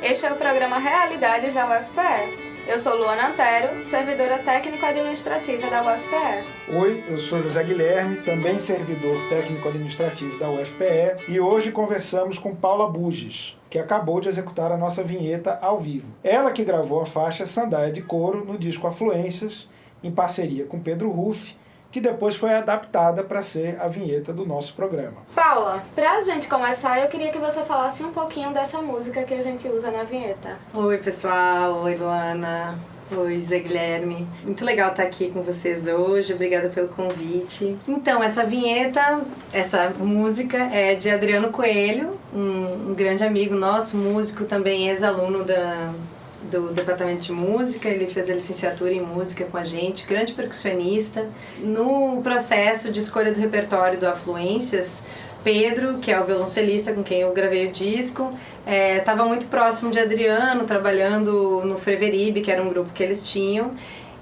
Este é o programa Realidades da UFPE. Eu sou Luana Antero, servidora técnico-administrativa da UFPE. Oi, eu sou José Guilherme, também servidor técnico-administrativo da UFPE, e hoje conversamos com Paula Buges, que acabou de executar a nossa vinheta ao vivo. Ela que gravou a faixa Sandaia de Couro no disco Afluências, em parceria com Pedro Ruffi, que depois foi adaptada para ser a vinheta do nosso programa. Paula, pra gente começar, eu queria que você falasse um pouquinho dessa música que a gente usa na vinheta. Oi, pessoal. Oi, Luana. Oi, José Guilherme. Muito legal estar aqui com vocês hoje. Obrigada pelo convite. Então, essa vinheta, essa música é de Adriano Coelho, um grande amigo nosso, músico, também ex-aluno do departamento de música. Ele fez a licenciatura em música com a gente, grande percussionista. No processo de escolha do repertório do Afluências, Pedro, que é o violoncelista com quem eu gravei o disco, estava muito próximo de Adriano, trabalhando no Freveribe, que era um grupo que eles tinham.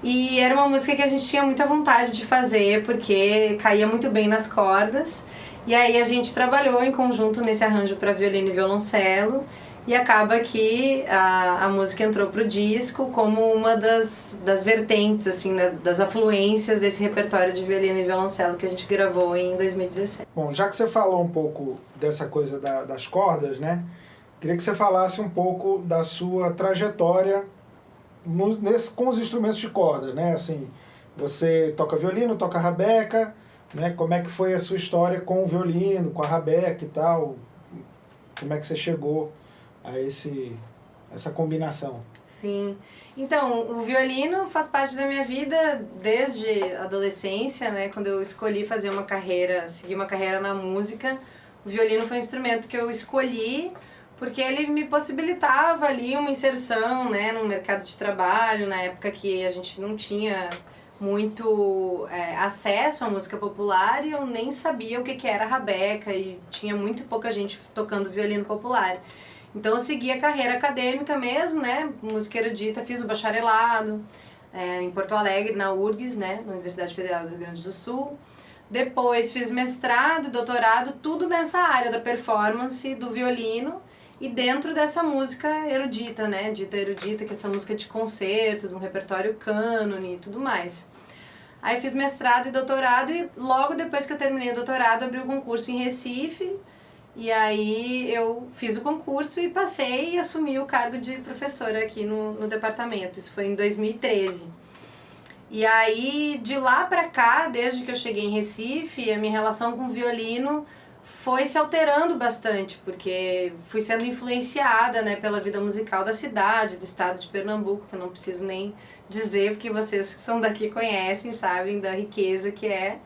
E era uma música que a gente tinha muita vontade de fazer, porque caía muito bem nas cordas. E aí a gente trabalhou em conjunto nesse arranjo para violino e violoncelo. E acaba que a música entrou pro disco como uma das vertentes, assim, das afluências desse repertório de violino e violoncelo que a gente gravou em 2017. Bom, já que você falou um pouco dessa coisa das cordas, né? Queria que você falasse um pouco da sua trajetória com os instrumentos de corda, né? Assim, você toca violino, toca rabeca, né? Como é que foi a sua história com o violino, com a rabeca e tal? Como é que você chegou a essa combinação? Sim. Então, o violino faz parte da minha vida desde a adolescência, né? Quando eu escolhi fazer uma carreira, seguir uma carreira na música, o violino foi um instrumento que eu escolhi porque ele me possibilitava ali uma inserção, né, no mercado de trabalho, na época que a gente não tinha muito acesso à música popular e eu nem sabia o que era rabeca e tinha muito pouca gente tocando violino popular. Então eu segui a carreira acadêmica mesmo, né, música erudita, fiz o bacharelado em Porto Alegre, na URGS, né, na Universidade Federal do Rio Grande do Sul. Depois fiz mestrado, doutorado, tudo nessa área da performance, do violino e dentro dessa música erudita, né, dita erudita, que é essa música de concerto, de um repertório cânone e tudo mais. Aí fiz mestrado e doutorado e logo depois que eu terminei o doutorado abri o concurso em Recife. E aí eu fiz o concurso e passei e assumi o cargo de professora aqui no departamento. Isso foi em 2013. E aí, de lá pra cá, desde que eu cheguei em Recife, a minha relação com o violino foi se alterando bastante, porque fui sendo influenciada, né, pela vida musical da cidade, do estado de Pernambuco, que eu não preciso nem dizer, porque vocês que são daqui conhecem, sabem da riqueza que é.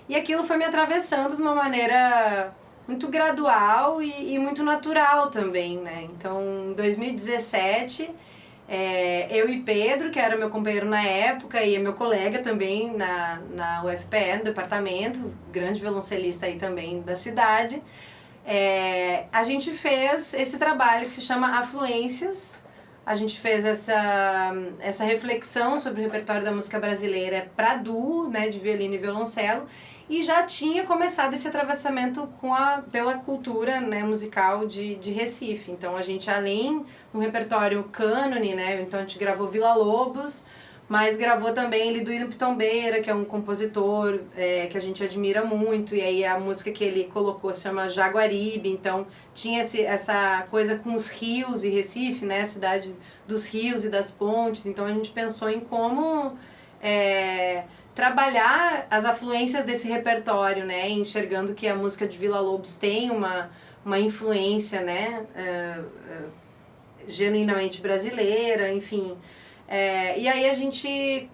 E aquilo foi me atravessando de uma maneira muito gradual e muito natural também, né? Então, em 2017, eu e Pedro, que era meu companheiro na época e é meu colega também na UFPE, no departamento, grande violoncelista aí também da cidade, a gente fez esse trabalho que se chama Afluências. A gente fez essa reflexão sobre o repertório da música brasileira para duo, né, de violino e violoncelo, e já tinha começado esse atravessamento pela cultura, né, musical de Recife. Então a gente, além do repertório cânone, né, então a gente gravou Villa-Lobos, mas gravou também Liduíno Pitombeira, que é um compositor que a gente admira muito, e aí a música que ele colocou se chama Jaguaribe, então tinha essa coisa com os rios e Recife, né, a cidade dos rios e das pontes, então a gente pensou em como trabalhar as afluências desse repertório, né, enxergando que a música de Villa-Lobos tem uma influência, né, genuinamente brasileira, enfim. E aí a gente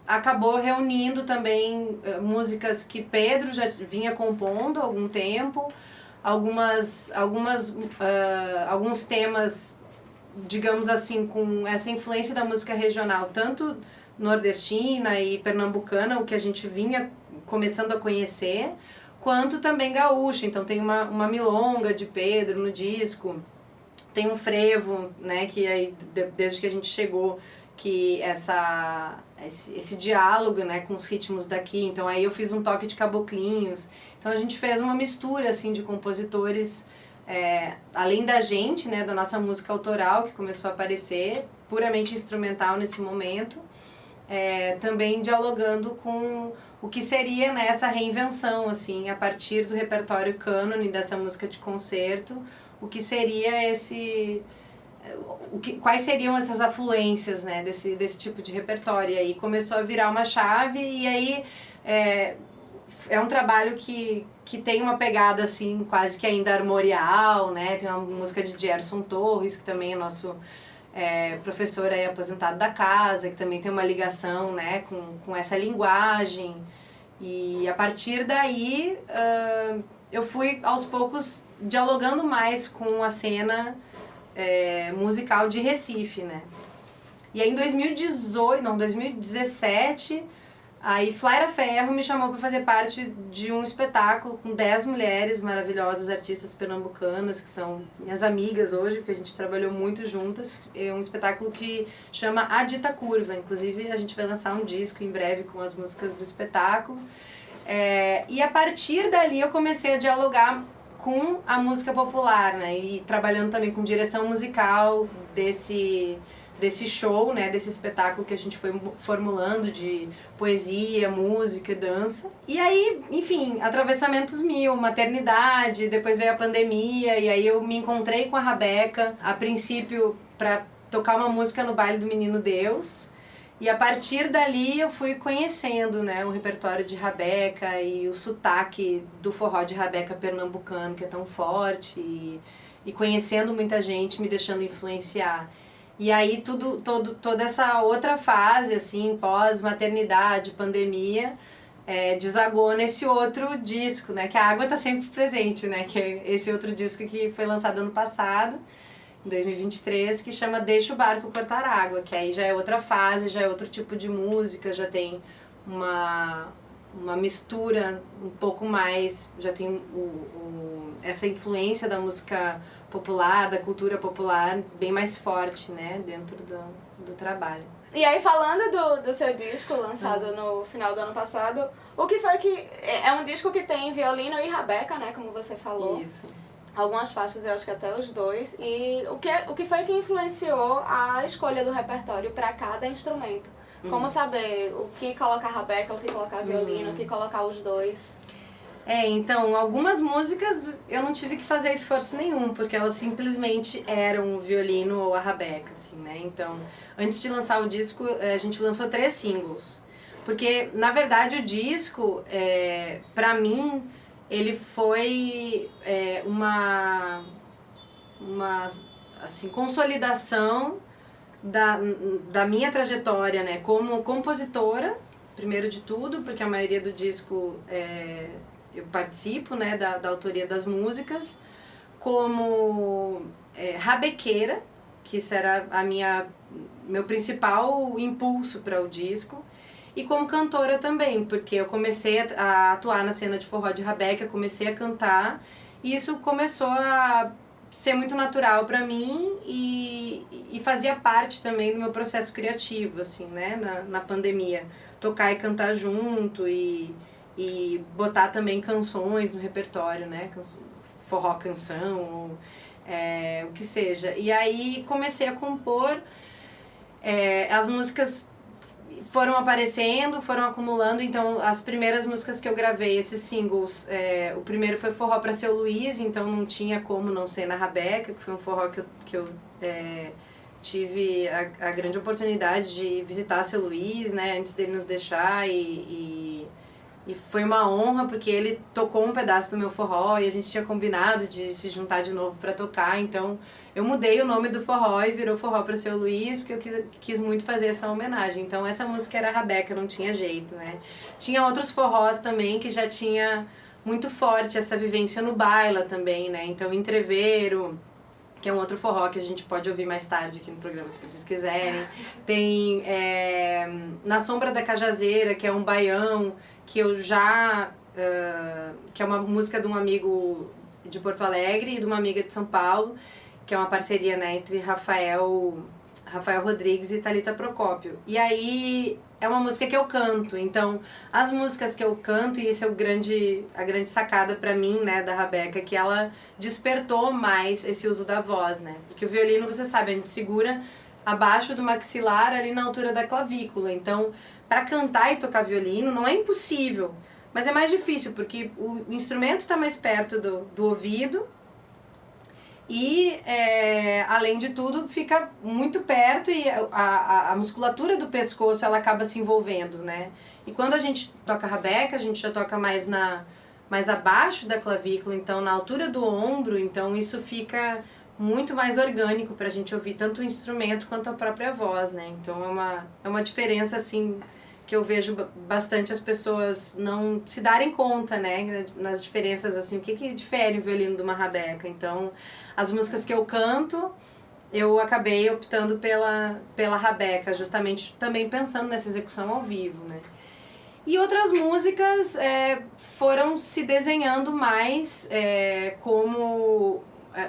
acabou reunindo também músicas que Pedro já vinha compondo há algum tempo, alguns temas, digamos assim, com essa influência da música regional, tanto nordestina e pernambucana, o que a gente vinha começando a conhecer, quanto também gaúcha. Então tem uma milonga de Pedro no disco, tem um frevo, né, que aí, desde que a gente chegou, que esse diálogo, né, com os ritmos daqui. Então aí eu fiz um toque de caboclinhos. Então a gente fez uma mistura assim de compositores além da gente, né, da nossa música autoral que começou a aparecer, puramente instrumental nesse momento, também dialogando com o que seria, né, essa reinvenção, assim, a partir do repertório cânone dessa música de concerto, o que seria quais seriam essas afluências, né, desse tipo de repertório. E aí começou a virar uma chave, e aí é um trabalho que tem uma pegada, assim, quase que ainda armorial, né, tem uma música de Gerson Torres, que também é nosso professor aí aposentado da casa, que também tem uma ligação, né, com essa linguagem. E a partir daí eu fui aos poucos dialogando mais com a cena musical de Recife, né. E aí em 2017, aí Flaira Ferro me chamou para fazer parte de um espetáculo com 10 mulheres maravilhosas, artistas pernambucanas, que são minhas amigas hoje, porque a gente trabalhou muito juntas. É um espetáculo que chama A Dita Curva. Inclusive, a gente vai lançar um disco em breve com as músicas do espetáculo. E a partir dali eu comecei a dialogar com a música popular, né? E trabalhando também com direção musical desse show, né, desse espetáculo que a gente foi formulando de poesia, música, dança. E aí, enfim, atravessamentos mil, maternidade, depois veio a pandemia, e aí eu me encontrei com a Rabeca, a princípio para tocar uma música no Baile do Menino Deus. E a partir dali eu fui conhecendo, né, o repertório de Rabeca e o sotaque do forró de Rabeca pernambucano, que é tão forte, e conhecendo muita gente, me deixando influenciar. E aí toda essa outra fase, assim, pós-maternidade, pandemia, desagou nesse outro disco, né? Que a água tá sempre presente, né? Que é esse outro disco que foi lançado ano passado, em 2023, que chama Deixa o Barco Cortar Água, que aí já é outra fase, já é outro tipo de música, já tem uma mistura um pouco mais, já tem essa influência da música popular, da cultura popular, bem mais forte, né, dentro do trabalho. E aí, falando do seu disco, lançado no final do ano passado, o que foi que... É um disco que tem violino e Rabeca, né, como você falou. Isso. Algumas faixas, eu acho que até os dois. E o que foi que influenciou a escolha do repertório para cada instrumento? Como saber o que colocar Rabeca, o que colocar violino, o que colocar os dois? Então, algumas músicas eu não tive que fazer esforço nenhum, porque elas simplesmente eram o violino ou a Rabeca, assim, né? Então, antes de lançar o disco, a gente lançou 3 singles. Porque, na verdade, o disco, pra mim, ele foi uma assim, consolidação da minha trajetória, né? Como compositora, primeiro de tudo, porque a maioria do disco eu participo, né, da autoria das músicas, como rabequeira, que isso era meu principal impulso para o disco, e como cantora também, porque eu comecei a atuar na cena de forró de Rabeca, comecei a cantar, e isso começou a ser muito natural para mim e fazia parte também do meu processo criativo, assim, né, na pandemia, tocar e cantar junto e botar também canções no repertório, né, forró canção, o que seja. E aí comecei a compor, as músicas foram aparecendo, foram acumulando, então as primeiras músicas que eu gravei, esses singles, o primeiro foi Forró pra Seu Luiz, então não tinha como não ser na Rabeca, que foi um forró que eu tive a grande oportunidade de visitar Seu Luiz, né, antes dele nos deixar, e foi uma honra, porque ele tocou um pedaço do meu forró e a gente tinha combinado de se juntar de novo para tocar, então eu mudei o nome do forró e virou Forró pra Seu Luiz, porque eu quis muito fazer essa homenagem. Então essa música era Rabeca, não tinha jeito, né? Tinha outros forrós também que já tinha muito forte essa vivência no baila também, né? Então Entreveiro, que é um outro forró que a gente pode ouvir mais tarde aqui no programa, se vocês quiserem. Tem Na Sombra da Cajazeira, que é um baião, que eu já... que é uma música de um amigo de Porto Alegre e de uma amiga de São Paulo, que é uma parceria, né, entre Rafael Rafael Rodrigues e Thalita Procópio. E aí é uma música que eu canto, então as músicas que eu canto, e isso é a grande sacada pra mim, né, da Rabeca, que ela despertou mais esse uso da voz, né, porque o violino, você sabe, a gente segura abaixo do maxilar, ali na altura da clavícula, então para cantar e tocar violino não é impossível, mas é mais difícil, porque o instrumento está mais perto do ouvido, e, além de tudo, fica muito perto e a musculatura do pescoço ela acaba se envolvendo, né? E quando a gente toca rabeca, a gente já toca mais abaixo da clavícula, então na altura do ombro, então isso fica muito mais orgânico pra gente ouvir tanto o instrumento quanto a própria voz, né? Então é uma diferença, assim, que eu vejo bastante as pessoas não se darem conta, né? Nas diferenças, assim, o que difere o violino de uma rabeca. Então, as músicas que eu canto, eu acabei optando pela rabeca, justamente também pensando nessa execução ao vivo, né? E outras músicas foram se desenhando mais como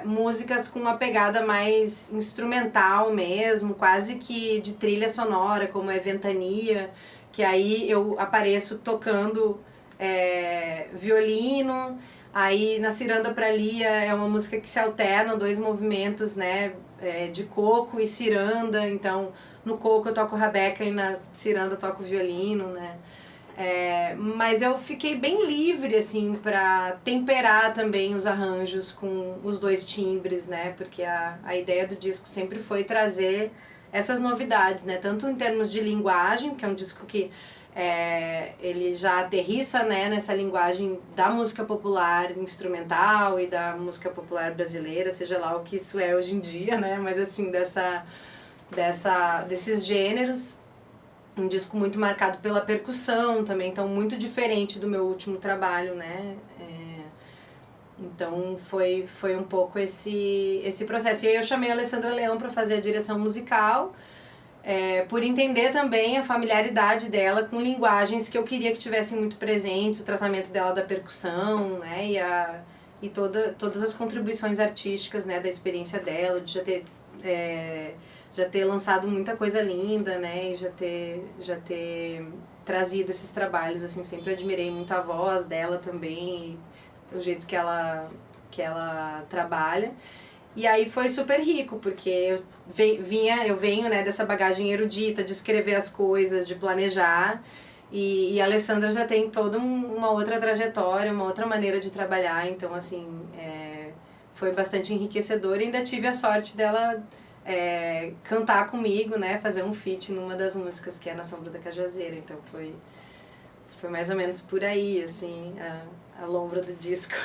músicas com uma pegada mais instrumental mesmo, quase que de trilha sonora, como é Ventania, que aí eu apareço tocando violino. Aí na Ciranda pra Lia é uma música que se alternam 2 movimentos, né, de coco e ciranda, então no coco eu toco rabeca e na ciranda eu toco violino, né. Mas eu fiquei bem livre, assim, pra temperar também os arranjos com os 2 timbres, né, porque a ideia do disco sempre foi trazer essas novidades, né, tanto em termos de linguagem, que é um disco que ele já aterrissa, né, nessa linguagem da música popular instrumental e da música popular brasileira, seja lá o que isso é hoje em dia, né, mas assim, desses gêneros. Um disco muito marcado pela percussão também, então muito diferente do meu último trabalho, né, então foi um pouco esse processo. E aí eu chamei a Alessandra Leão para fazer a direção musical, por entender também a familiaridade dela com linguagens que eu queria que tivessem muito presentes, o tratamento dela da percussão, né, e todas as contribuições artísticas, né, da experiência dela, de já ter lançado muita coisa linda, né, e já ter trazido esses trabalhos, assim, sempre admirei muito a voz dela também, o jeito que ela trabalha. E aí foi super rico, porque eu venho, né, dessa bagagem erudita, de escrever as coisas, de planejar, e a Alessandra já tem toda uma outra trajetória, uma outra maneira de trabalhar, então, assim, foi bastante enriquecedor, e ainda tive a sorte dela cantar comigo, né, fazer um feat numa das músicas que é Na Sombra da Cajazeira, então foi mais ou menos por aí, assim, a lombra do disco.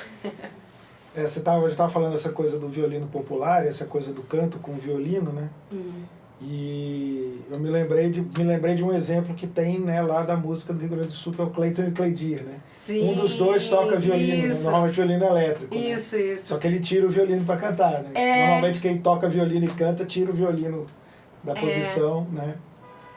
Você estava falando essa coisa do violino popular, essa coisa do canto com o violino, né? Uhum. E eu me lembrei de um exemplo que tem, né, lá da música do Rio Grande do Sul, que é o Cleiton e Cleidia, né? Sim, um dos 2 toca violino, né? Normalmente violino elétrico. Isso, né? isso. Só que ele tira o violino para cantar, né? Normalmente quem toca violino e canta tira o violino da posição, né?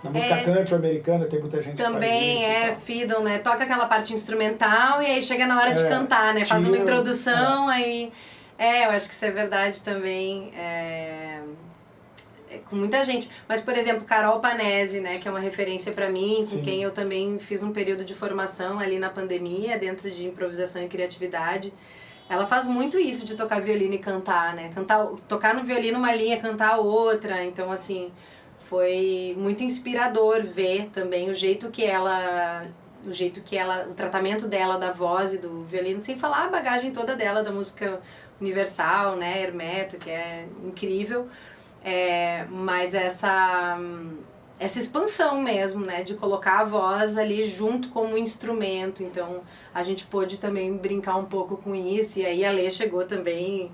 Na música country americana tem muita gente também que faz isso. Fiddle, né? Toca aquela parte instrumental e aí chega na hora de cantar, né? Faz uma introdução, aí... eu acho que isso é verdade também. Com muita gente. Mas, por exemplo, Carol Panese, né? Que é uma referência pra mim, com quem eu também fiz um período de formação ali na pandemia, dentro de improvisação e criatividade. Ela faz muito isso de tocar violino e cantar, né? Tocar no violino uma linha, cantar outra. Então, assim... Foi muito inspirador ver também o tratamento dela da voz e do violino, sem falar a bagagem toda dela da música universal, né, Hermeto, que é incrível, mas essa expansão mesmo, né, de colocar a voz ali junto como instrumento, então a gente pôde também brincar um pouco com isso, e aí a Lê chegou também...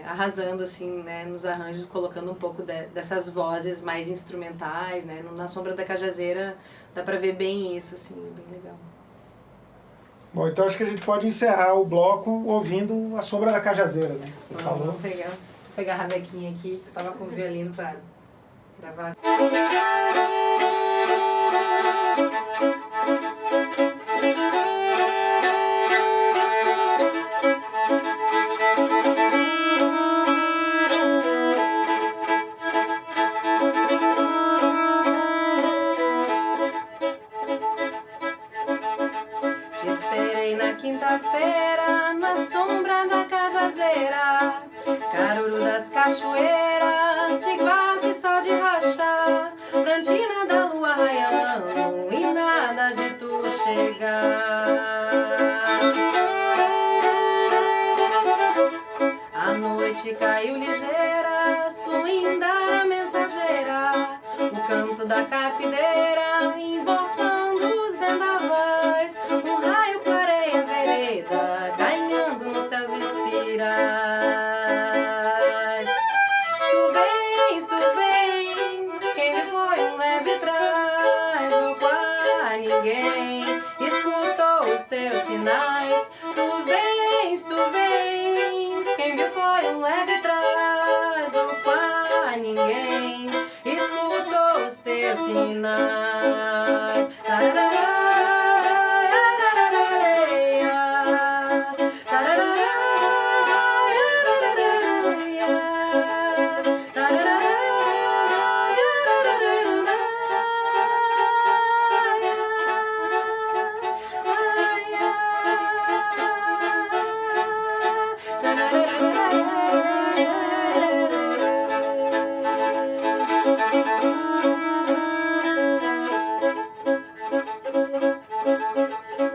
arrasando assim, né, nos arranjos, colocando um pouco dessas vozes mais instrumentais, né, Na Sombra da Cajazeira dá pra ver bem isso, assim, é bem legal. Bom, então acho que a gente pode encerrar o bloco ouvindo A Sombra da Cajazeira, né? Você falou. Vou pegar a rabequinha aqui, que eu tava com o violino pra gravar. cachoeira, Tiguace só de rachar, Plantina da lua raiando e nada de tu chegar. A noite caiu ligeira, Suindara mensageira, o canto da carpideira invocando os vendavais, um raio clareia a vereda, ganhando nos céus espirais. Tu vens, quem me foi um leve trás, o qual ninguém escutou os teus sinais. Tu vens, quem me foi um leve trás, o qual ninguém escutou os teus sinais.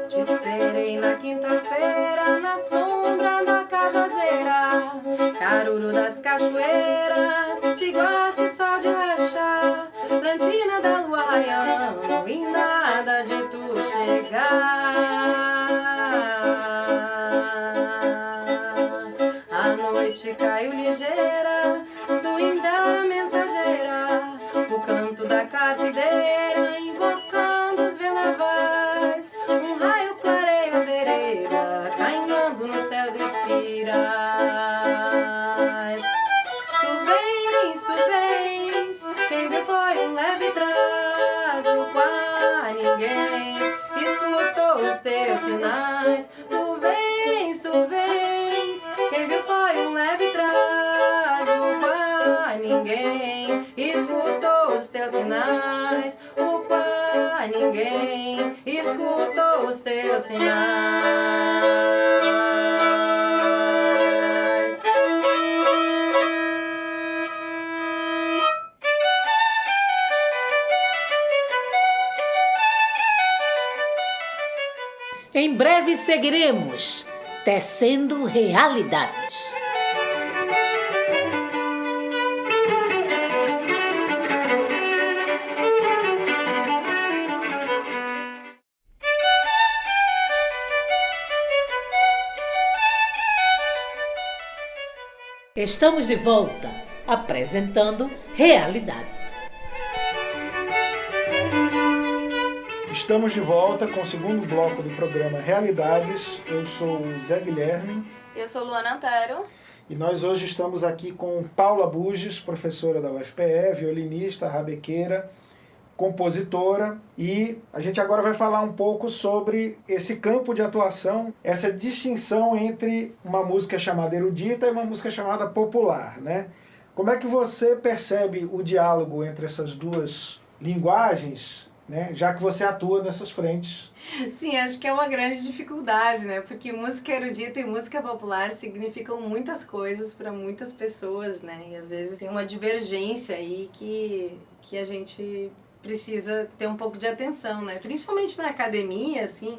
Te esperei na quinta-feira, na sombra da cajazeira, Caruru das cachoeiras, Tiguace só de rachar, Plantina da lua raiando e nada de tu chegar. A noite caiu ligeira, Suindara mensageira, o canto da carpideira invocando os vendavais, um raio clareia a vereda, caminhando nos céus espirais. Tu vens, quem me foi um leve trás, o qual ninguém escutou os teus sinais. Tu vens, quem me foi um leve trás, o qual ninguém escutou os teus sinais, o qual ninguém escutou os teus sinais. Em breve seguiremos tecendo realidades. Estamos de volta, apresentando Realidades. Estamos de volta com o segundo bloco do programa Realidades. Eu sou o Zé Guilherme. Eu sou Luana Antero. E nós hoje estamos aqui com Paula Buges, professora da UFPE, violinista, rabequeira, compositora. E a gente agora vai falar um pouco sobre esse campo de atuação, essa distinção entre uma música chamada erudita e uma música chamada popular, né? Como é que você percebe o diálogo entre essas duas linguagens, né, já que você atua nessas frentes? Sim, acho que é uma grande dificuldade, né? Porque música erudita e música popular significam muitas coisas para muitas pessoas, né? E às vezes tem uma divergência aí que a gente precisa ter um pouco de atenção, né? Principalmente na academia, assim,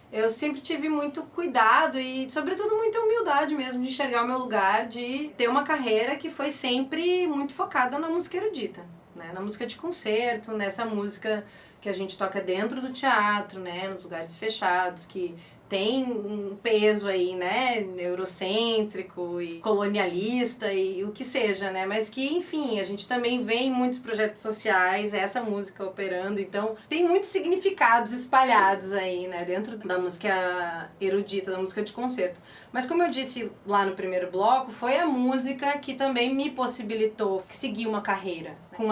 eu sempre tive muito cuidado e, sobretudo, muita humildade mesmo de enxergar o meu lugar, de ter uma carreira que foi sempre muito focada na música erudita, né? Na música de concerto, nessa música que a gente toca dentro do teatro, né, nos lugares fechados, que tem um peso aí, né, eurocêntrico e colonialista e o que seja, né, mas que, enfim, a gente também vê em muitos projetos sociais essa música operando, então tem muitos significados espalhados aí, né, dentro da música erudita, da música de concerto. Mas como eu disse lá no primeiro bloco, foi a música que também me possibilitou seguir uma carreira com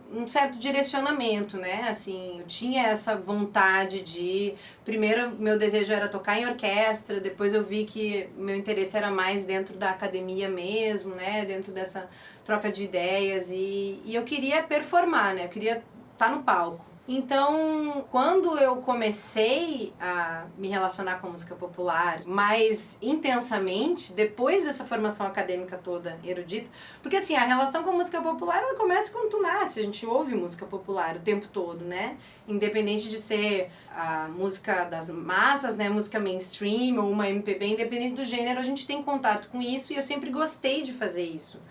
um certo direcionamento, né? Assim, eu tinha essa vontade de... Primeiro, meu desejo era tocar em orquestra, depois eu vi que meu interesse era mais dentro da academia mesmo, né? Dentro dessa troca de ideias e eu queria performar, né? Eu queria estar no palco. Então, quando eu comecei a me relacionar com a música popular mais intensamente, depois dessa formação acadêmica toda erudita, porque assim, a relação com a música popular, ela começa quando tu nasce, a gente ouve música popular o tempo todo, né? Independente de ser a música das massas, né, música mainstream ou uma MPB, independente do gênero, a gente tem contato com isso e eu sempre gostei de fazer isso.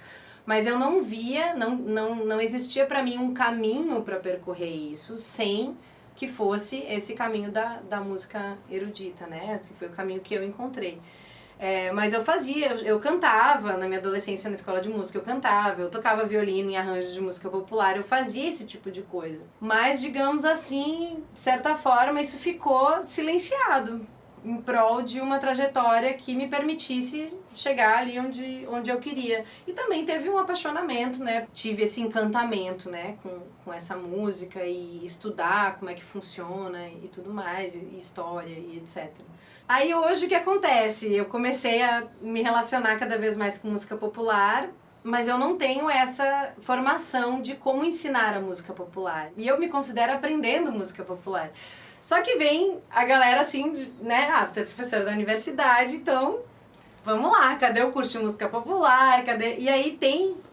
Mas eu não via, não existia para mim um caminho para percorrer isso sem que fosse esse caminho da música erudita, né? Esse foi o caminho que eu encontrei. Mas eu cantava na minha adolescência na escola de música, eu cantava, eu tocava violino em arranjos de música popular, eu fazia esse tipo de coisa. Mas, digamos assim, de certa forma, isso ficou silenciado em prol de uma trajetória que me permitisse chegar ali onde eu queria. E também teve um apaixonamento, né? Tive esse encantamento, né? Com essa música e estudar como é que funciona e tudo mais, e história e etc. Aí hoje o que acontece? Eu comecei a me relacionar cada vez mais com música popular, mas eu não tenho essa formação de como ensinar a música popular. E eu me considero aprendendo música popular. Só que vem a galera assim, né? Ah, tu é professora da universidade, então vamos lá, cadê o curso de música popular? Cadê? E aí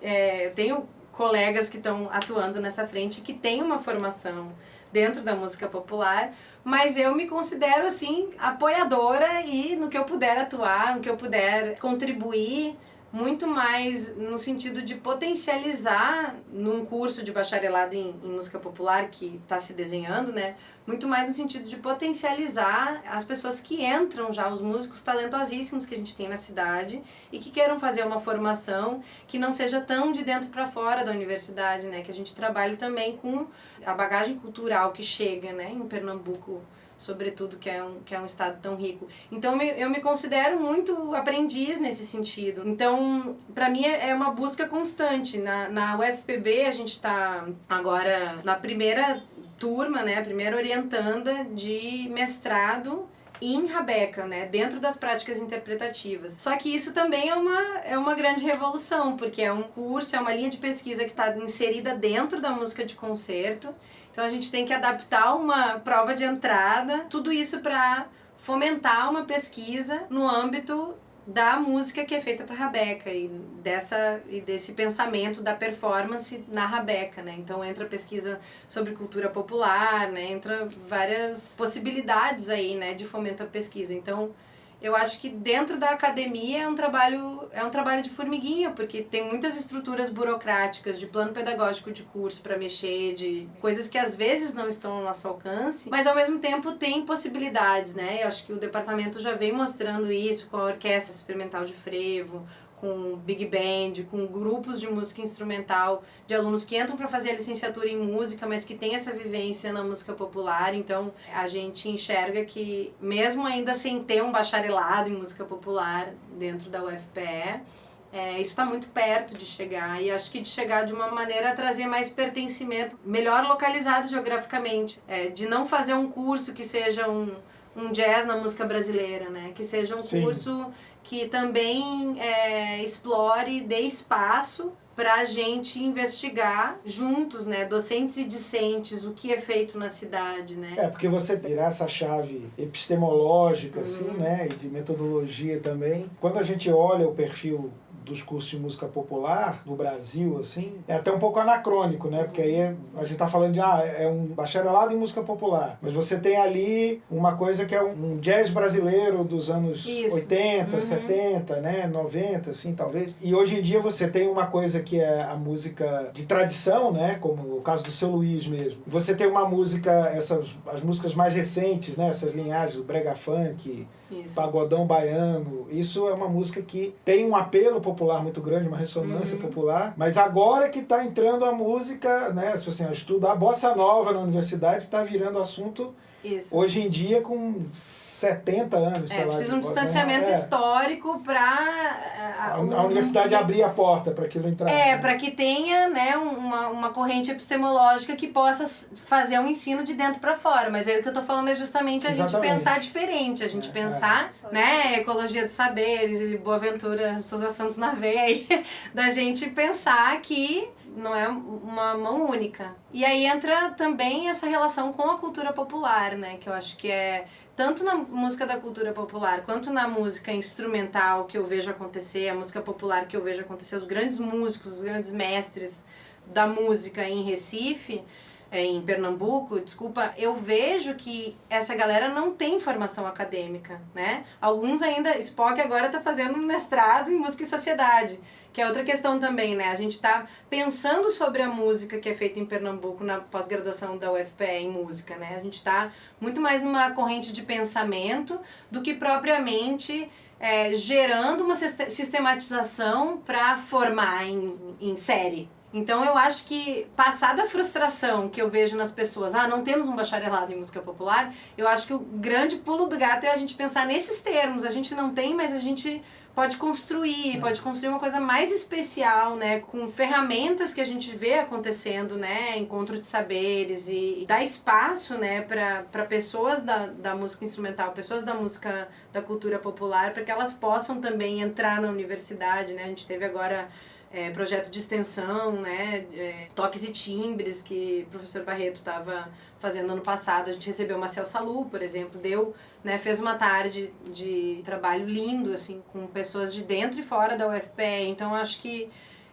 eu tenho colegas que estão atuando nessa frente que têm uma formação dentro da música popular, mas eu me considero assim apoiadora e no que eu puder atuar, no que eu puder contribuir, muito mais no sentido de potencializar num curso de bacharelado em música popular que está se desenhando, né? Muito mais no sentido de potencializar as pessoas que entram já, os músicos talentosíssimos que a gente tem na cidade e que queiram fazer uma formação que não seja tão de dentro para fora da universidade, né? Que a gente trabalhe também com a bagagem cultural que chega, né? Em Pernambuco, sobretudo, que é um estado tão rico. Então, eu me considero muito aprendiz nesse sentido. Então, para mim, é uma busca constante. Na UFPB, a gente está agora na primeira turma, né, a primeira orientanda de mestrado em rabeca, né, dentro das práticas interpretativas. Só que isso também é uma grande revolução, porque é um curso, é uma linha de pesquisa que está inserida dentro da música de concerto. Então a gente tem que adaptar uma prova de entrada, tudo isso para fomentar uma pesquisa no âmbito da música que é feita para rabeca e desse pensamento da performance na rabeca, né? Então entra pesquisa sobre cultura popular, né? Entra várias possibilidades aí, né, de fomento à pesquisa. Então eu acho que dentro da academia é um trabalho de formiguinha, porque tem muitas estruturas burocráticas de plano pedagógico de curso para mexer, de coisas que às vezes não estão no nosso alcance, mas ao mesmo tempo tem possibilidades, né? Eu acho que o departamento já vem mostrando isso com a Orquestra Experimental de Frevo, com Big Band, com grupos de música instrumental, de alunos que entram para fazer a licenciatura em música, mas que tem essa vivência na música popular. Então, a gente enxerga que, mesmo ainda sem ter um bacharelado em música popular dentro da UFPE, isso está muito perto de chegar, e acho que de chegar de uma maneira a trazer mais pertencimento, melhor localizado geograficamente, de não fazer um curso que seja um jazz na música brasileira, né? Que seja um curso que também explore, dê espaço para a gente investigar juntos, né, docentes e discentes, o que é feito na cidade, né? Porque você virar essa chave epistemológica, assim, né, e de metodologia também. Quando a gente olha o perfil dos cursos de música popular no Brasil, assim, é até um pouco anacrônico, né? Porque aí a gente tá falando de, é um bacharelado em música popular, mas você tem ali uma coisa que é um jazz brasileiro dos anos 80, 70, né? 90, assim, talvez. E hoje em dia você tem uma coisa que é a música de tradição, né? Como o caso do Seu Luiz mesmo. Você tem uma música, as músicas mais recentes, né? Essas linhagens, o brega funk, pagodão baiano. Isso é uma música que tem um apelo popular muito grande, uma ressonância popular, mas agora que está entrando a música, né, se você estudar bossa nova na universidade, está virando assunto hoje em dia com 70 anos, sei lá. Precisa um distanciamento histórico para a universidade abrir a porta para aquilo entrar. Para que tenha, né, uma corrente epistemológica que possa fazer um ensino de dentro para fora. Mas aí o que eu estou falando é justamente a gente pensar diferente, a gente pensar, né, ecologia dos saberes e Boaventura, Sousa Santos na veia aí, da gente pensar que não é uma mão única. E aí entra também essa relação com a cultura popular, né? Que eu acho que é tanto na música da cultura popular quanto na música instrumental que eu vejo acontecer, a música popular que eu vejo acontecer, os grandes músicos, os grandes mestres da música em Recife, em Pernambuco, desculpa, eu vejo que essa galera não tem formação acadêmica, né? Alguns ainda, Spock agora tá fazendo um mestrado em música e sociedade, que é outra questão também, né? A gente tá pensando sobre a música que é feita em Pernambuco na pós-graduação da UFPE em música, né? A gente tá muito mais numa corrente de pensamento do que propriamente gerando uma sistematização para formar em série. Então eu acho que, passada a frustração que eu vejo nas pessoas, não temos um bacharelado em música popular, eu acho que o grande pulo do gato é a gente pensar nesses termos. A gente não tem, mas a gente pode construir uma coisa mais especial, né, com ferramentas que a gente vê acontecendo, né, encontro de saberes e dar espaço, né, para pessoas da música instrumental, pessoas da música da cultura popular, para que elas possam também entrar na universidade, né. A gente teve agora projeto de extensão, né, toques e timbres que o professor Barreto estava fazendo ano passado. A gente recebeu o Marcel Salou, por exemplo, fez uma tarde de trabalho lindo, assim, com pessoas de dentro e fora da UFPE. Então, acho que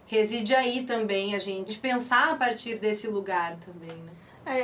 reside aí também a gente pensar a partir desse lugar também, né.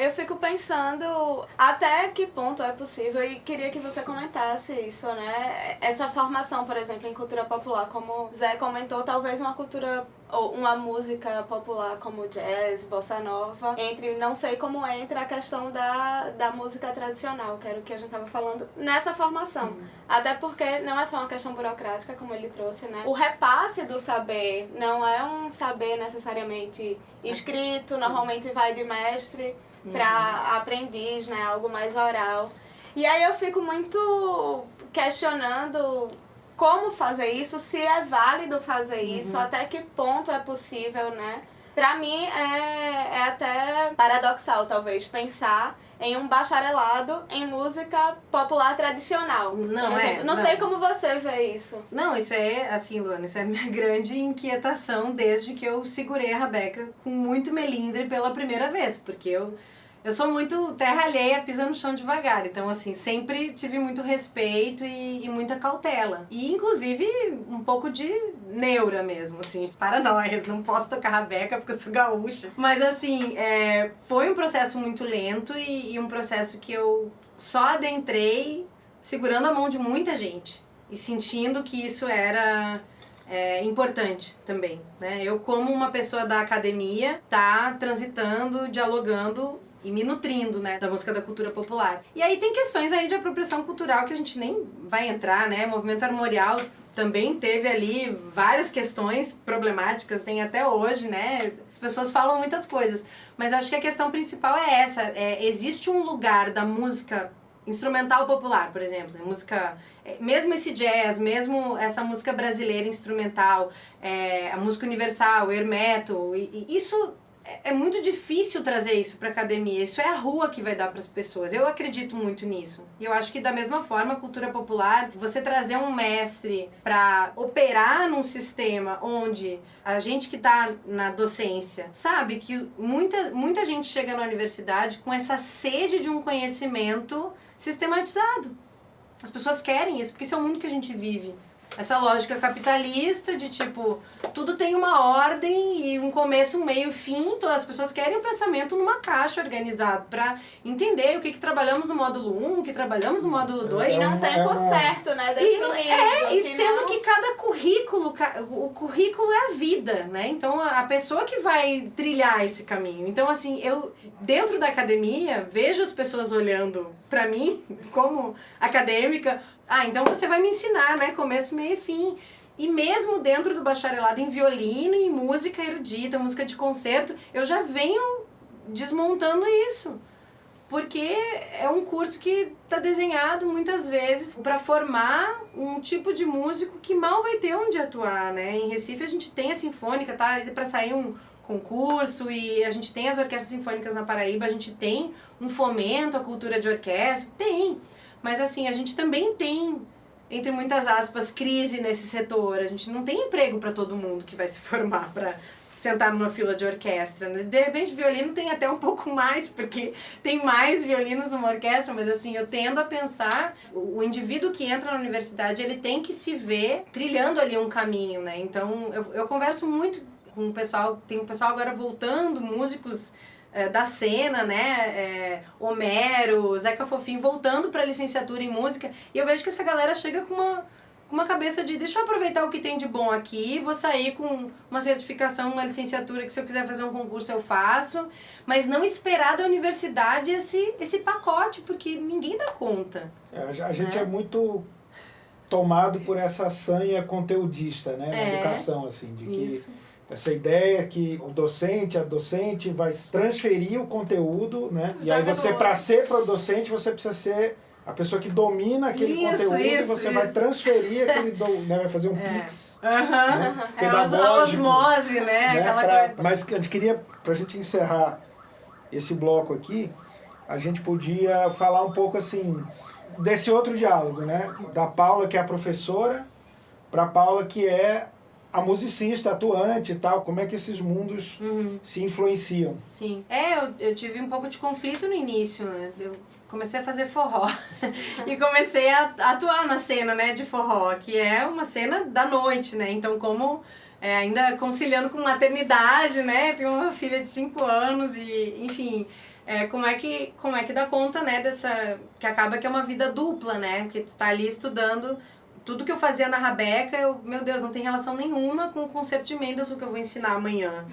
Eu fico pensando até que ponto é possível, e queria que você comentasse isso, né? Essa formação, por exemplo, em cultura popular, como Zé comentou, talvez uma cultura ou uma música popular como jazz, bossa nova, não sei como entra a questão da música tradicional, que era o que a gente estava falando, nessa formação. Até porque não é só uma questão burocrática, como ele trouxe, né? O repasse do saber não é um saber necessariamente escrito, normalmente vai de mestre para aprendiz, né? Algo mais oral. E aí eu fico muito questionando como fazer isso, se é válido fazer isso, até que ponto é possível, né? Pra mim é até paradoxal, talvez, pensar em um bacharelado em música popular tradicional. Não sei como você vê isso. Não, isso é, assim, Luana, isso é a minha grande inquietação desde que eu segurei a Rabeca com muito melindre pela primeira vez, porque eu sou muito terra alheia, pisa no chão devagar. Então, assim, sempre tive muito respeito e muita cautela. E, inclusive, um pouco de neura mesmo, assim, paranoias. Não posso tocar Rabeca porque eu sou gaúcha. Mas, assim, foi um processo muito lento e um processo que eu só adentrei segurando a mão de muita gente. E sentindo que isso era importante também, né? Eu, como uma pessoa da academia, transitando, dialogando e me nutrindo, né, da música da cultura popular. E aí tem questões aí de apropriação cultural que a gente nem vai entrar, né? O movimento armorial também teve ali várias questões problemáticas, tem até hoje, né? As pessoas falam muitas coisas, mas eu acho que a questão principal é essa. Existe um lugar da música instrumental popular, por exemplo, música, mesmo esse jazz, mesmo essa música brasileira instrumental, a música universal, o hermeto, e isso é muito difícil trazer isso para a academia. Isso é a rua que vai dar para as pessoas. Eu acredito muito nisso. E eu acho que da mesma forma, a cultura popular, você trazer um mestre para operar num sistema onde a gente que está na docência sabe que muita gente chega na universidade com essa sede de um conhecimento sistematizado. As pessoas querem isso, porque esse é o mundo que a gente vive. Essa lógica capitalista de tipo, tudo tem uma ordem e um começo, um meio, fim. Todas as pessoas querem um pensamento numa caixa organizado para entender o que trabalhamos no módulo 1, o que trabalhamos no módulo 2. E não tempo certo, né? E sendo que cada currículo, o currículo é a vida, né? Então a pessoa que vai trilhar esse caminho. Então assim, eu dentro da academia vejo as pessoas olhando para mim como acadêmica. Então você vai me ensinar, né? Começo, meio e fim. E mesmo dentro do bacharelado em violino, em música erudita, música de concerto, eu já venho desmontando isso. Porque é um curso que está desenhado muitas vezes para formar um tipo de músico que mal vai ter onde atuar, né? Em Recife a gente tem a Sinfônica, tá? Para sair um concurso, e a gente tem as orquestras sinfônicas na Paraíba, a gente tem um fomento à cultura de orquestra, tem. Mas assim, a gente também tem, entre muitas aspas, crise nesse setor. A gente não tem emprego para todo mundo que vai se formar sentar numa fila de orquestra, né? De repente, violino tem até um pouco mais, porque tem mais violinos numa orquestra, mas assim, eu tendo a pensar, o indivíduo que entra na universidade, ele tem que se ver trilhando ali um caminho, né? Então, eu converso muito com o pessoal, tem o pessoal agora voltando, músicos da cena, né? Homero, Zeca Fofinho, voltando para a licenciatura em música, e eu vejo que essa galera chega com uma cabeça de deixa eu aproveitar o que tem de bom aqui, vou sair com uma certificação, uma licenciatura que se eu quiser fazer um concurso eu faço, mas não esperar da universidade esse pacote, porque ninguém dá conta. A gente é muito tomado por essa sanha conteudista, né, na educação, assim, de que Isso. essa ideia que o docente, a docente vai transferir o conteúdo, né, e aí você, para ser docente, você precisa ser a pessoa que domina aquele conteúdo e você vai transferir aquele, né, vai fazer um pix, né, pedagógico. A osmose, né? Aquela coisa. Mas a gente queria, pra gente encerrar esse bloco aqui, a gente podia falar um pouco assim, desse outro diálogo, né? Da Paula, que é a professora, pra Paula, que é a musicista, atuante e tal, como é que esses mundos se influenciam? Sim. Eu tive um pouco de conflito no início, né? Eu comecei a fazer forró e comecei a atuar na cena, né, de forró, que é uma cena da noite, né? Então, como ainda conciliando com maternidade, né? Tenho uma filha de 5 anos e, enfim, como é que dá conta, né, dessa... que acaba que é uma vida dupla, né? Porque tu tá ali estudando... Tudo que eu fazia na Rabeca, meu Deus, não tem relação nenhuma com o concerto de Mendelssohn que eu vou ensinar amanhã,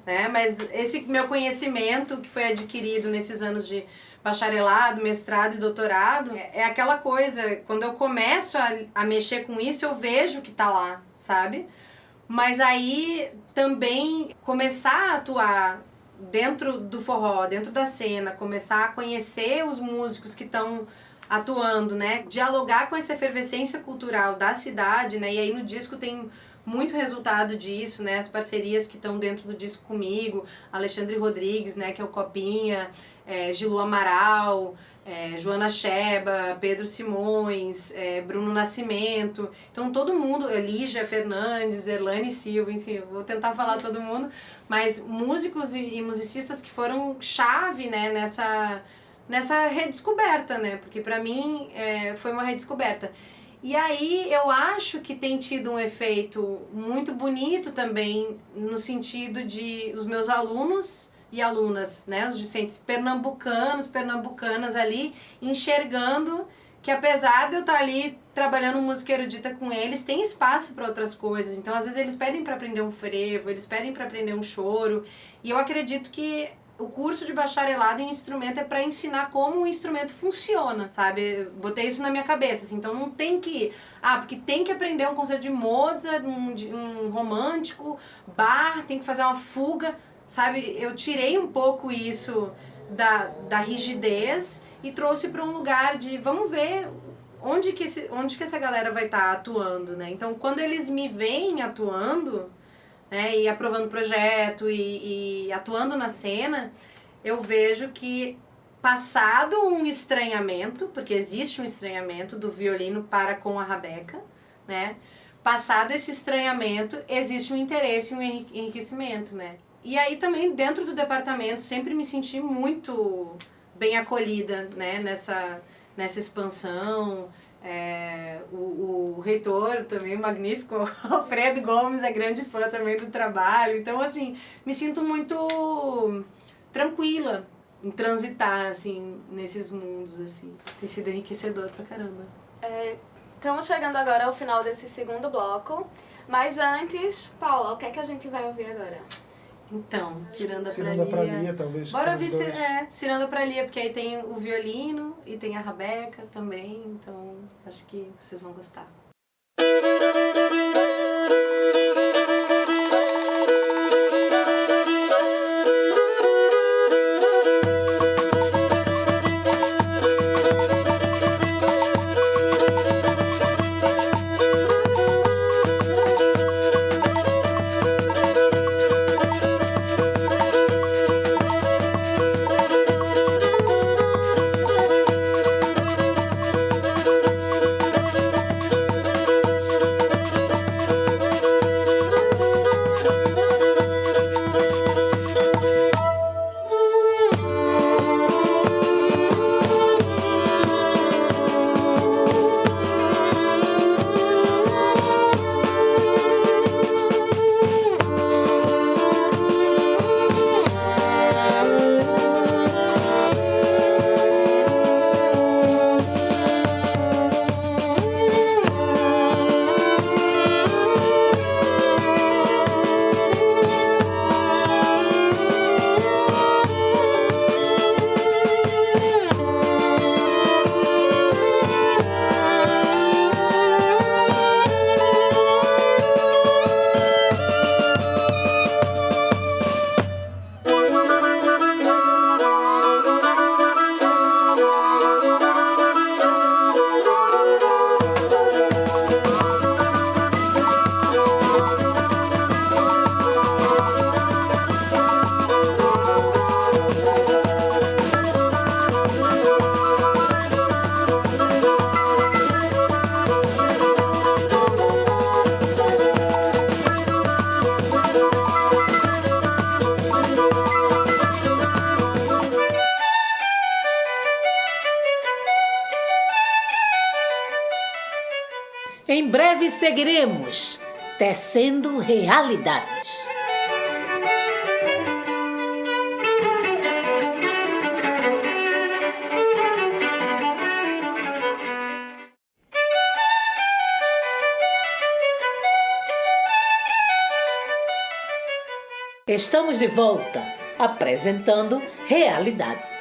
né? Mas esse meu conhecimento que foi adquirido nesses anos de bacharelado, mestrado e doutorado, é aquela coisa, quando eu começo a mexer com isso, eu vejo que tá lá, sabe? Mas aí também começar a atuar dentro do forró, dentro da cena, começar a conhecer os músicos que estão atuando, né? Dialogar com essa efervescência cultural da cidade, né? E aí no disco tem muito resultado disso, né? As parcerias que estão dentro do disco comigo, Alexandre Rodrigues, né? Que é o Copinha, Gilu Amaral, Joana Sheba, Pedro Simões, Bruno Nascimento. Então todo mundo, Lígia Fernandes, Erlane Silva, enfim, vou tentar falar todo mundo, mas músicos e musicistas que foram chave, né? Nessa redescoberta, né? Porque pra mim foi uma redescoberta. E aí eu acho que tem tido um efeito muito bonito também, no sentido de os meus alunos e alunas, né? Os discentes pernambucanas ali, enxergando que apesar de eu estar ali trabalhando música erudita com eles, tem espaço para outras coisas. Então, às vezes, eles pedem para aprender um frevo, eles pedem para aprender um choro. E eu acredito que o curso de bacharelado em instrumento é para ensinar como o instrumento funciona, sabe? Botei isso na minha cabeça, assim, então não tem que... porque tem que aprender um concerto de Mozart, um romântico, Bach, tem que fazer uma fuga, sabe? Eu tirei um pouco isso da rigidez e trouxe para um lugar de, vamos ver onde que essa galera vai estar atuando, né? Então, quando eles me veem atuando... e aprovando projeto e atuando na cena, eu vejo que passado um estranhamento, porque existe um estranhamento do violino para com a Rabeca, né? Passado esse estranhamento, existe um interesse e um enriquecimento, né? E aí também dentro do departamento sempre me senti muito bem acolhida, né? Nessa expansão. O reitor também magnífico, Alfredo Gomes, é grande fã também do trabalho, então assim, me sinto muito tranquila em transitar assim, nesses mundos, assim, tem sido enriquecedor pra caramba. Estamos chegando agora ao final desse segundo bloco, mas antes, Paula, o que é que a gente vai ouvir agora? Então, Ciranda pra Lia, talvez. Bora ouvir Ciranda pra Lia, porque aí tem o violino e tem a Rabeca também, então acho que vocês vão gostar. breve seguiremos tecendo realidades. Estamos de volta, apresentando Realidades.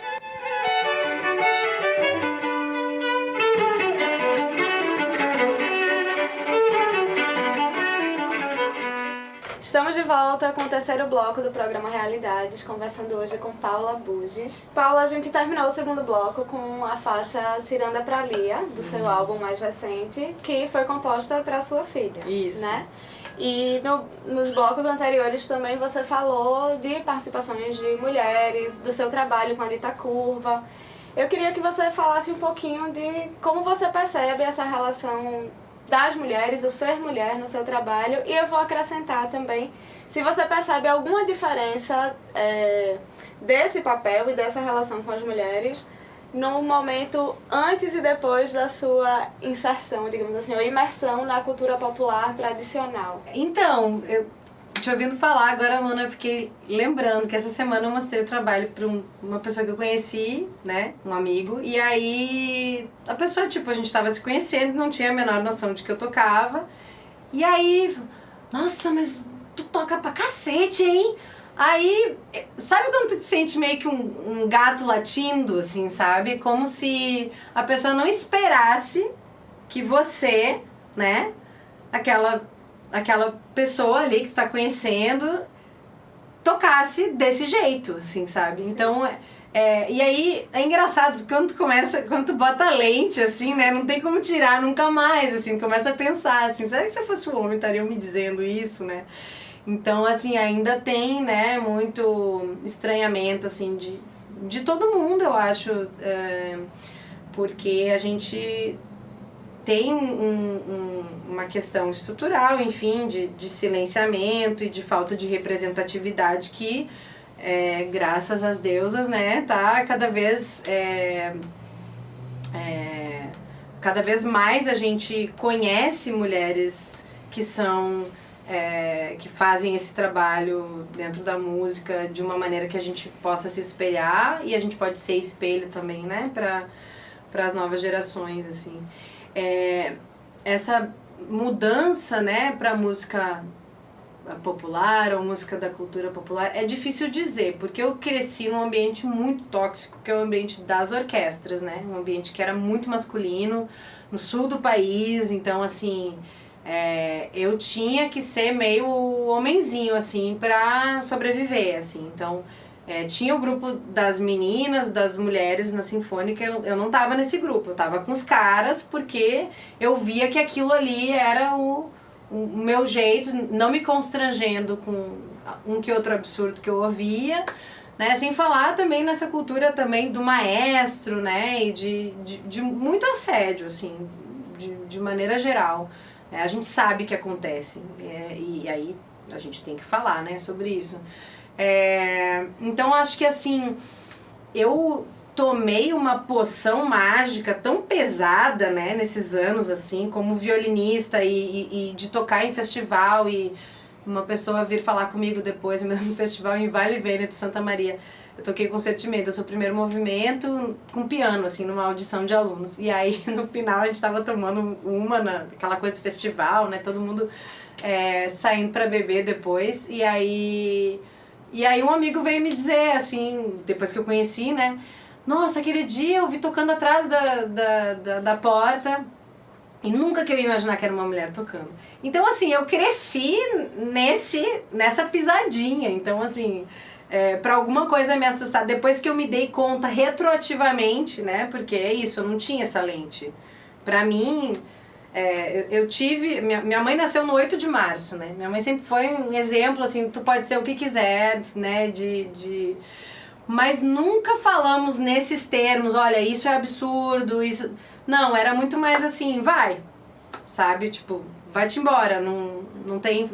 Estamos de volta com o terceiro bloco do programa Realidades, conversando hoje com Paula Buges. Paula, a gente terminou o segundo bloco com a faixa Ciranda pra Lia, do seu álbum mais recente, que foi composta para sua filha. Isso. Né? E nos blocos anteriores também você falou de participações de mulheres, do seu trabalho com a Dita Curva. Eu queria que você falasse um pouquinho de como você percebe essa relação das mulheres, o ser mulher no seu trabalho. E eu vou acrescentar também se você percebe alguma diferença desse papel e dessa relação com as mulheres no momento antes e depois da sua inserção, digamos assim, ou imersão na cultura popular tradicional. Então, te ouvindo falar agora, Luna, eu fiquei lembrando que essa semana eu mostrei o trabalho para uma pessoa que eu conheci, né, um amigo, e aí a pessoa, tipo, a gente tava se conhecendo, não tinha a menor noção de que eu tocava, e aí, nossa, mas tu toca pra cacete, hein? Aí, sabe quando tu te sente meio que um gato latindo, assim, sabe? Como se a pessoa não esperasse que você, né, aquela pessoa ali que tu tá conhecendo, tocasse desse jeito, assim, sabe? Sim. Então, e aí é engraçado, porque quando tu bota lente, assim, né, não tem como tirar nunca mais, assim, começa a pensar, assim, será que se eu fosse um homem estariam me dizendo isso, né? Então, assim, ainda tem, né, muito estranhamento, assim, de todo mundo, eu acho, porque a gente tem uma questão estrutural, enfim, de silenciamento e de falta de representatividade que, graças às deusas, né, tá cada vez mais a gente conhece mulheres que são... que fazem esse trabalho dentro da música de uma maneira que a gente possa se espelhar e a gente pode ser espelho também, né, para as novas gerações, assim. Essa mudança, né, para música popular ou música da cultura popular é difícil dizer, porque eu cresci num ambiente muito tóxico, que é o ambiente das orquestras, né, um ambiente que era muito masculino, no sul do país, então, assim... eu tinha que ser meio homenzinho, assim, pra sobreviver, assim. Então, tinha o grupo das meninas, das mulheres na Sinfônica, eu não tava nesse grupo, eu tava com os caras, porque eu via que aquilo ali era o meu jeito, não me constrangendo com um que outro absurdo que eu ouvia, né? Sem falar também nessa cultura também do maestro, né? E de muito assédio, assim, de maneira geral. A gente sabe que acontece, e aí a gente tem que falar, né, sobre isso. Então, acho que, assim, eu tomei uma poção mágica tão pesada, né, nesses anos, assim, como violinista e de tocar em festival, e uma pessoa vir falar comigo depois no festival em Vale Vêneto, Santa Maria. Eu toquei Concerto de Meio, seu primeiro movimento com piano, assim, numa audição de alunos. E aí, no final, a gente tava tomando aquela coisa de festival, né? Todo mundo saindo pra beber depois. E aí um amigo veio me dizer, assim, depois que eu conheci, né? Nossa, aquele dia eu vi tocando atrás da porta e nunca que eu ia imaginar que era uma mulher tocando. Então, assim, eu cresci nessa pisadinha. Então, assim... pra alguma coisa me assustar, depois que eu me dei conta retroativamente, né, porque é isso, eu não tinha essa lente. Pra mim, eu tive, minha mãe nasceu no 8 de março, né, minha mãe sempre foi um exemplo, assim, tu pode ser o que quiser, né, mas nunca falamos nesses termos, olha, isso é absurdo, isso... Não, era muito mais assim, vai, sabe, tipo, vai-te embora, não tem...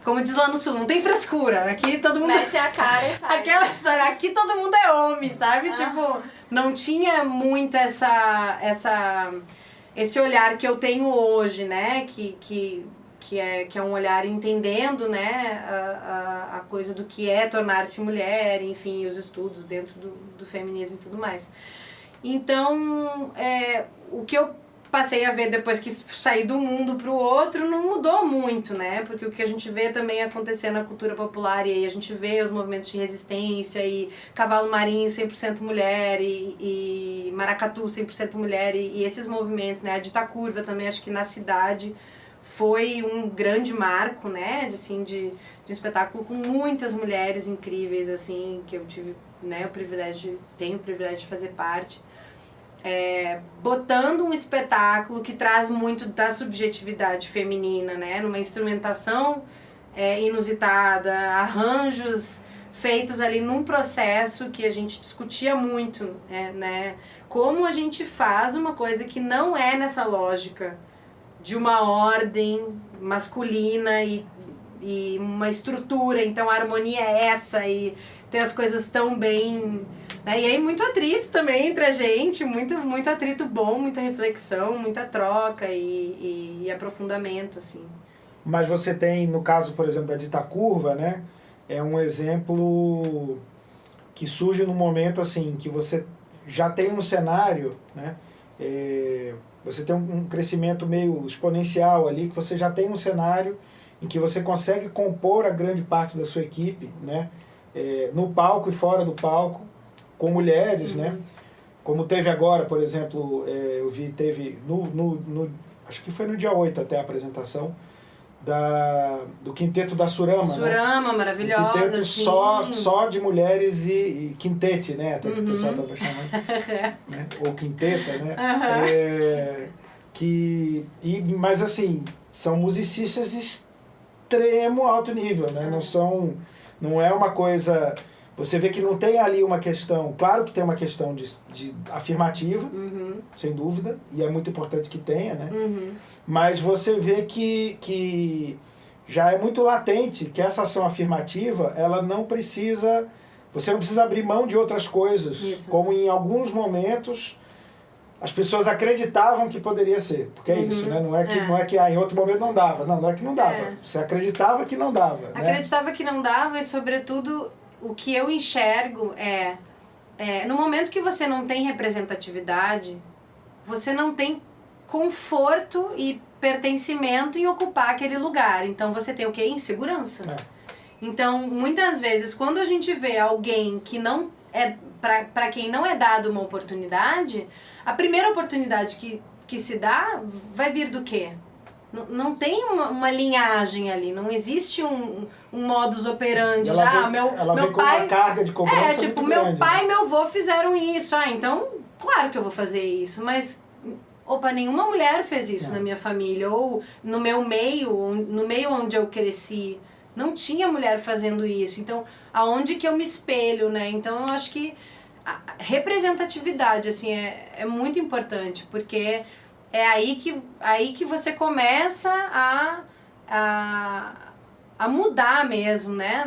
Como diz lá no sul, não tem frescura. Aqui todo mundo... Mete a cara e faz. Aquela história, aqui todo mundo é homem, sabe? Tipo, não tinha muito esse olhar que eu tenho hoje, né, que é um olhar entendendo, né, a coisa do que é tornar-se mulher, enfim, os estudos dentro do feminismo e tudo mais. Então, o que eu passei a ver depois que saí do mundo pro outro não mudou muito, né, porque o que a gente vê também acontecer na cultura popular, e aí a gente vê os movimentos de resistência, e Cavalo Marinho 100% mulher, e Maracatu 100% mulher, e esses movimentos, né, a Dita Curva também, acho que na cidade foi um grande marco, né, de um espetáculo com muitas mulheres incríveis, assim, que eu tive, né, tenho o privilégio de fazer parte, botando um espetáculo que traz muito da subjetividade feminina, né, numa instrumentação inusitada, arranjos feitos ali num processo que a gente discutia muito, né, como a gente faz uma coisa que não é nessa lógica de uma ordem masculina e uma estrutura, então a harmonia é essa, e tem as coisas tão bem, né? E aí muito atrito também entre a gente, muito atrito bom, muita reflexão, muita troca e aprofundamento, assim. Mas você tem, no caso, por exemplo, da Dita Curva, né? É um exemplo que surge no momento, assim, que você já tem um cenário, né? Você tem um crescimento meio exponencial ali, que você já tem um cenário em que você consegue compor a grande parte da sua equipe, né? No palco e fora do palco, com mulheres, né? Como teve agora, por exemplo, eu vi, teve, acho que foi no dia 8 até a apresentação, do quinteto da Surama. Surama, né? maravilhosa. Um quinteto só de mulheres e quintete, né? Até que o pessoal estava chamando. Né? Ou quinteta, né? Mas assim, são musicistas de extremo alto nível, né? Não é uma coisa... Você vê que não tem ali uma questão... Claro que tem uma questão de afirmativa, sem dúvida, e é muito importante que tenha, né? Mas você vê que já é muito latente que essa ação afirmativa, ela não precisa... Você não precisa abrir mão de outras coisas. Isso. Como em alguns momentos as pessoas acreditavam que poderia ser. Porque é isso, né? Não é que em outro momento não dava. Não é que não dava. Você acreditava que não dava. Acreditava que não dava, e sobretudo o que eu enxergo no momento que você não tem representatividade, você não tem conforto e pertencimento em ocupar aquele lugar. Então você tem o quê? Insegurança. Então, muitas vezes, quando a gente vê alguém que não é, para quem não é dado uma oportunidade, a primeira oportunidade que se dá vai vir do quê? Não tem uma linhagem ali, não existe um modus operandi. Ela vem com uma carga de cobrança tipo, muito meu grande, pai e né? meu avô fizeram isso, então, claro que eu vou fazer isso, mas... nenhuma mulher fez isso na minha família, ou no meu meio, no meio onde eu cresci, não tinha mulher fazendo isso. Então, aonde que eu me espelho, né? Então, eu acho que a representatividade, assim, é muito importante, porque é aí que você começa a mudar mesmo, né?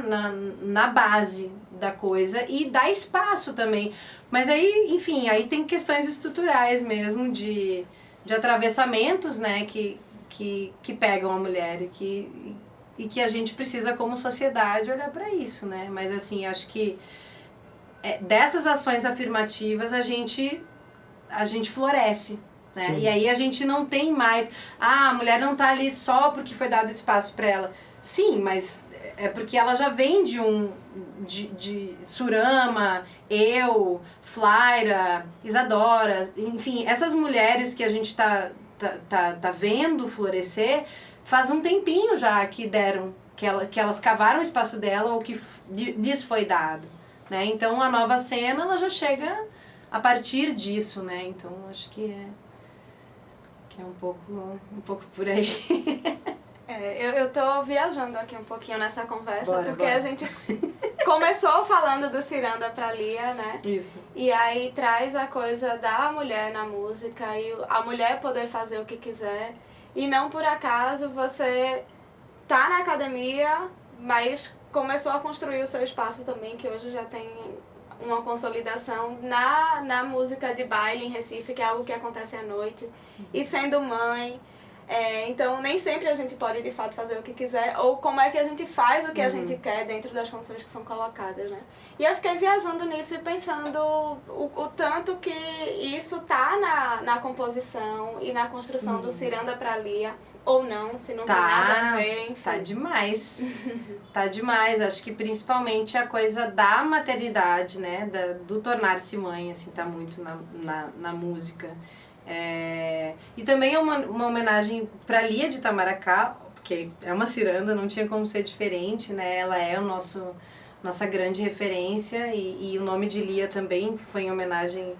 Na base da coisa, e dá espaço também. Mas aí, enfim, aí tem questões estruturais mesmo de atravessamentos, né, que pegam a mulher e que a gente precisa, como sociedade, olhar para isso, né? Mas, assim, acho que dessas ações afirmativas a gente floresce, né? Sim. E aí a gente não tem mais... a mulher não tá ali só porque foi dado espaço para ela. Sim, mas... é porque ela já vem de Surama, eu, Flaira, Isadora, enfim, essas mulheres que a gente tá vendo florescer, faz um tempinho já que elas cavaram o espaço dela, ou que lhes foi dado, né? Então a nova cena, ela já chega a partir disso, né? Então acho que é um pouco por aí. Eu tô viajando aqui um pouquinho nessa conversa, porque bora. A gente começou falando do Ciranda pra Lia, né? Isso. E aí traz a coisa da mulher na música, e a mulher poder fazer o que quiser. E não por acaso você tá na academia, mas começou a construir o seu espaço também, que hoje já tem uma consolidação na música de baile em Recife, que é algo que acontece à noite. E sendo mãe, então nem sempre a gente pode de fato fazer o que quiser, ou como é que a gente faz o que a gente quer dentro das condições que são colocadas, né? E eu fiquei viajando nisso e pensando o tanto que isso tá na composição e na construção do Ciranda pra Lia, ou não, se não tem nada a ver, enfim. Tá demais. Tá demais. Acho que principalmente a coisa da maternidade, né? Do tornar-se mãe, assim, tá muito na música. E também é uma homenagem pra Lia de Itamaracá, porque é uma ciranda, não tinha como ser diferente, né? Ela é nossa grande referência e o nome de Lia também foi em homenagem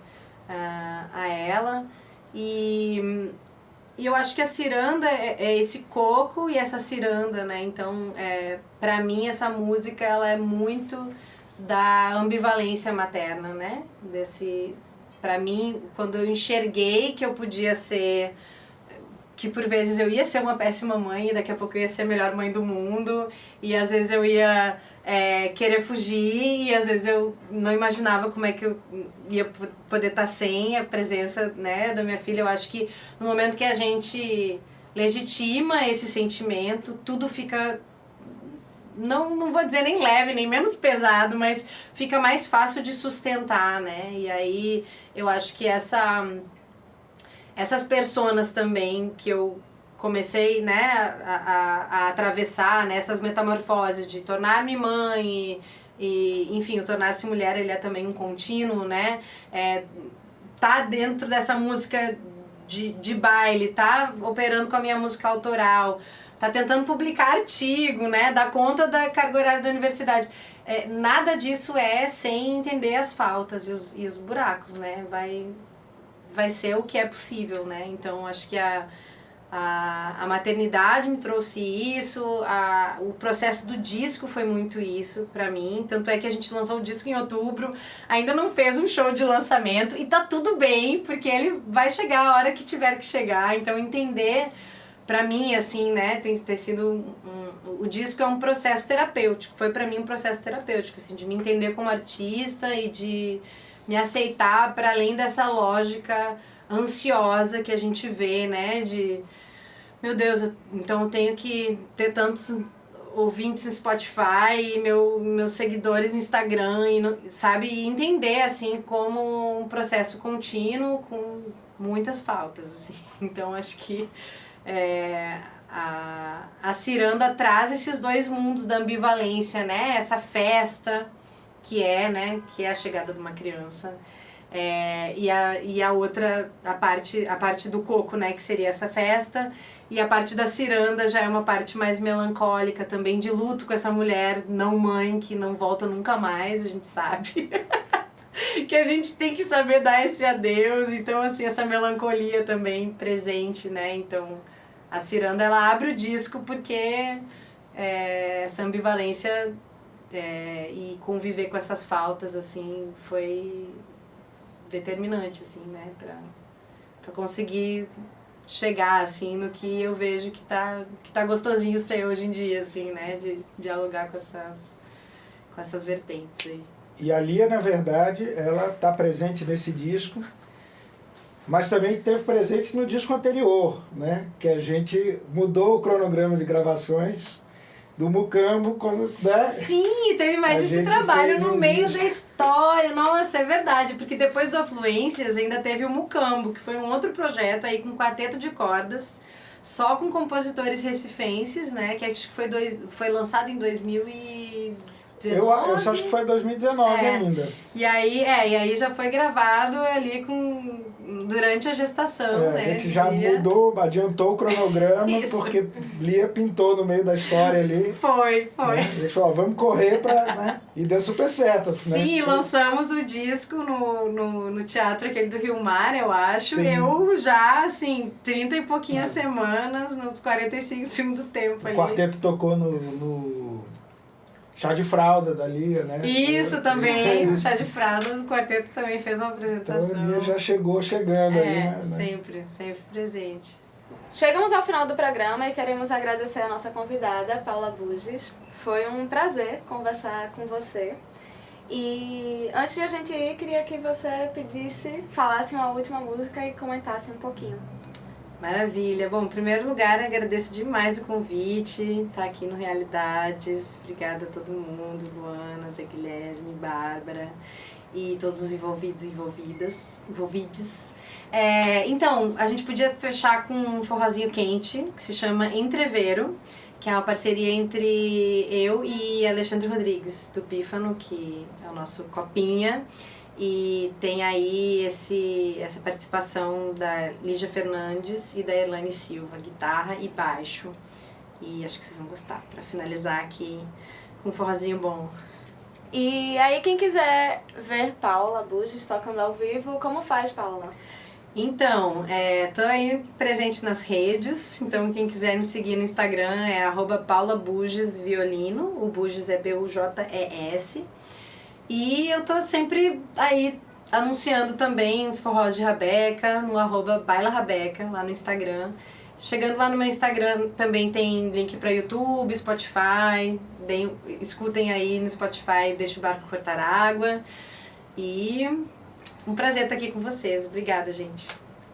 a ela. E eu acho que a ciranda é esse coco e essa ciranda, né? Então, pra mim, essa música ela é muito da ambivalência materna, né? Pra mim, quando eu enxerguei que eu podia ser... Que por vezes eu ia ser uma péssima mãe e daqui a pouco eu ia ser a melhor mãe do mundo. E às vezes eu ia querer fugir e às vezes eu não imaginava como é que eu ia poder estar sem a presença, né, da minha filha. Eu acho que no momento que a gente legitima esse sentimento, tudo fica... Não vou dizer nem leve, nem menos pesado, mas fica mais fácil de sustentar, né? E aí eu acho que essas personas também que eu comecei, né, a atravessar, né, essas metamorfoses de tornar-me mãe e enfim, o tornar-se mulher, ele é também um contínuo, né? Tá dentro dessa música de baile, tá operando com a minha música autoral, tá tentando publicar artigo, né? Dar conta da carga horária da universidade. Nada disso sem entender as faltas e os buracos, né? Vai ser o que é possível, né? Então, acho que a maternidade me trouxe isso, o processo do disco foi muito isso pra mim. Tanto é que a gente lançou o disco em outubro, ainda não fez um show de lançamento e tá tudo bem, porque ele vai chegar a hora que tiver que chegar. Então, entender... Pra mim, assim, né, tem sido o disco é um processo terapêutico, foi pra mim um processo terapêutico, assim, de me entender como artista e de me aceitar para além dessa lógica ansiosa que a gente vê, né, de, meu Deus, então eu tenho que ter tantos ouvintes no Spotify, meus seguidores no Instagram, sabe, e entender, assim, como um processo contínuo com muitas faltas, assim, então acho que a ciranda traz esses dois mundos da ambivalência, né? Essa festa que né? Que é a chegada de uma criança. E a outra, a parte do coco, né? Que seria essa festa. E a parte da ciranda já é uma parte mais melancólica também, de luto com essa mulher não mãe que não volta nunca mais, a gente sabe. Que a gente tem que saber dar esse adeus. Então, assim, essa melancolia também presente, né? Então... A ciranda, ela abre o disco porque essa ambivalência e conviver com essas faltas, assim, foi determinante, assim, né? Pra conseguir chegar, assim, no que eu vejo que tá gostosinho ser hoje em dia, assim, né? De dialogar com essas vertentes aí. E a Lia, na verdade, ela tá presente nesse disco, mas também teve presente no disco anterior, né? Que a gente mudou o cronograma de gravações do Mucambo quando... Né? Sim, teve mais esse trabalho no meio da história. Nossa, é verdade, porque depois do Afluências ainda teve o Mucambo, que foi um outro projeto aí com quarteto de cordas, só com compositores recifenses, né? Que acho que foi lançado em 2019. Eu acho que foi 2019 ainda. E aí já foi gravado ali durante a gestação, né? A gente já adiantou o cronograma, porque Lia pintou no meio da história ali. Foi. Né? A gente falou, vamos correr né? E deu super certo. Sim, né? lançamos o disco no teatro aquele do Rio Mar, eu acho. Sim. Eu já, assim, 30 e pouquinhas semanas, nos 45 segundos do tempo ali. O quarteto tocou no Chá de Fralda da Lia, né? Isso também, o Chá de Fralda do quarteto também fez uma apresentação. Então a Lia já chegando aí, né? Sempre presente. Chegamos ao final do programa e queremos agradecer a nossa convidada, Paula Buges. Foi um prazer conversar com você. E antes de a gente ir, queria que você falasse uma última música e comentasse um pouquinho. Maravilha. Bom, em primeiro lugar, agradeço demais o convite, estar aqui no Realidades. Obrigada a todo mundo, Luana, Zé Guilherme, Bárbara e todos os envolvidos e envolvides. Então, a gente podia fechar com um forrozinho quente, que se chama Entreveiro, que é uma parceria entre eu e Alexandre Rodrigues, do Pífano, que é o nosso copinha. E tem aí essa participação da Lígia Fernandes e da Erlane Silva, guitarra e baixo. E acho que vocês vão gostar, para finalizar aqui com um forrozinho bom. E aí, quem quiser ver Paula Buges tocando ao vivo, como faz, Paula? Então, tô aí presente nas redes, então quem quiser me seguir no Instagram é @paulabugesviolino, o Buges é Bujes. E eu tô sempre aí anunciando também os forrós de Rabeca no @bailarabeca, lá no Instagram. Chegando lá no meu Instagram também tem link para YouTube, Spotify, escutem aí no Spotify Deixa o Barco Cortar Água. E um prazer estar aqui com vocês. Obrigada, gente.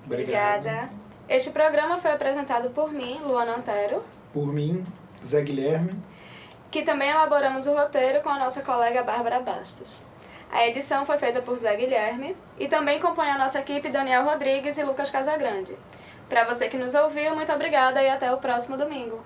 Obrigada. Este programa foi apresentado por mim, Luana Antero. Por mim, Zé Guilherme. Que também elaboramos o roteiro com a nossa colega Bárbara Bastos. A edição foi feita por Zé Guilherme e também compõe a nossa equipe Daniel Rodrigues e Lucas Casagrande. Para você que nos ouviu, muito obrigada e até o próximo domingo.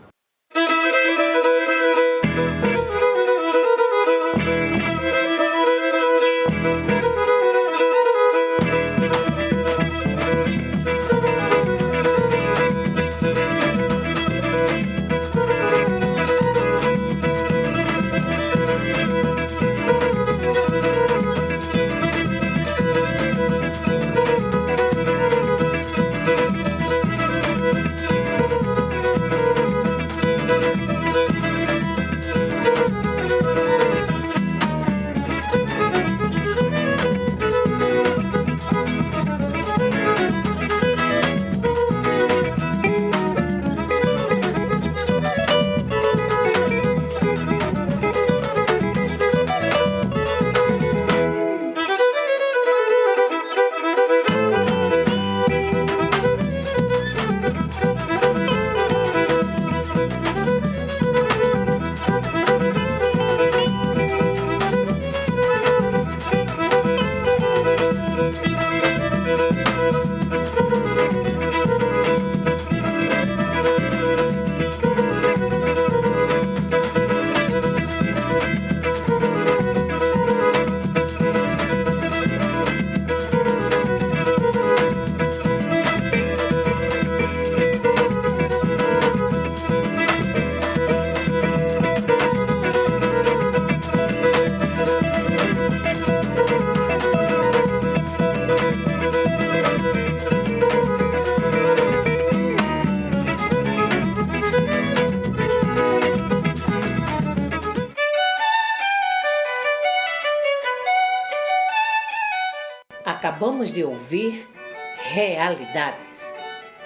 Acabamos de ouvir Realidades.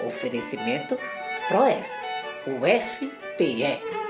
Oferecimento Proeste, UFPE.